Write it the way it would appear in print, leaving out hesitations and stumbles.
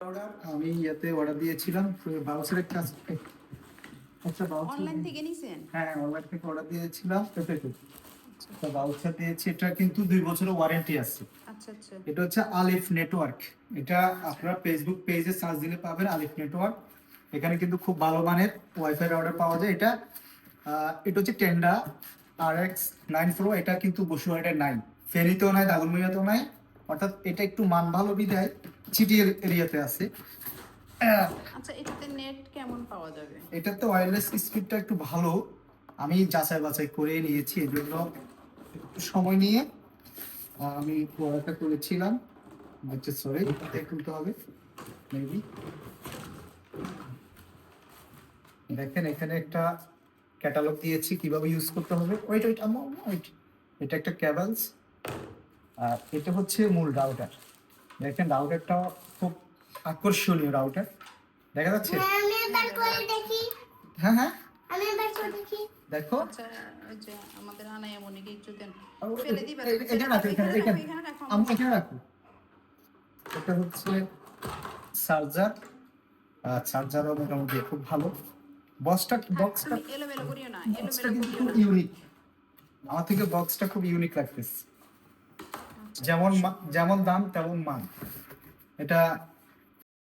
Order আমি ইয়াতে order দিয়েছিলাম বাউচারের কাজ আচ্ছা বাউচার অনলাইন থেকে নিছেন? হ্যাঁ অনলাইন থেকে অর্ডার দিয়েছিলাম তো বাউচার দিয়েছি। এটা কিন্তু 2 বছরের ওয়ারেন্টি আছে। আচ্ছা আচ্ছা এটা হচ্ছে আলিফ নেটওয়ার্ক। এটা আপনারা ফেসবুক পেজে সার্চ দিলে পাবেন আলিফ নেটওয়ার্ক। এখানে কিন্তু খুব ভালো মানের ওয়াইফাই রাউটার পাওয়া যায়। এটা হচ্ছে টেন্ডা RX9 Pro। এটা কিন্তু বসুয়াহাটের নাই, ফেনীতেও নাই, দাগনভূঞাতেও নাই। অর্থাৎ এটা একটু মান ভালো বিধায় সিটি এরিয়াতে আছে। আচ্ছা, এটাতে নেট কেমন পাওয়া যাবে? এটাতে ওয়্যারলেস স্পিডটা একটু ভালো। আমি যাচাই বাছাই করে নিয়েছি, এই জন্য একটু সময় নিয়ে আমি অর্ডারটা করেছিলাম। আচ্ছা সরি, খুলতে হবে মেবি। দেখেন এখানে একটা ক্যাটালগ দিয়েছি কিভাবে ইউজ করতে হবে। ওয়েট, এটা একটা কেবলস, আর এটা হচ্ছে মূল রাউটার। দেখেন রাউটারটা খুব আকর্ষণীয় রাউটার, দেখা যাচ্ছে? আমি এবার করে দেখি। হ্যাঁ হ্যাঁ আমি এবার করে দেখি। দেখো। আচ্ছা, ওই যে আমাদের আনায়া মনিকে একটু দেন, ফেলে দিবা? এটা রাখো, এখানে রাখো, এখানে এখানে রাখো। আমি এখানে রাখো। এটা হচ্ছে চার্জার, চার্জারও মোটামুটি খুব ভালো। বক্সটা তুমি এলোমেলো করিও না, বক্সটা এলোমেলো কিন্তু করিও না। ইউনিক। আমার থেকে বক্সটা খুব ইউনিক লাগতেছে। যেমন যেমন দাম তেমন মান। এটা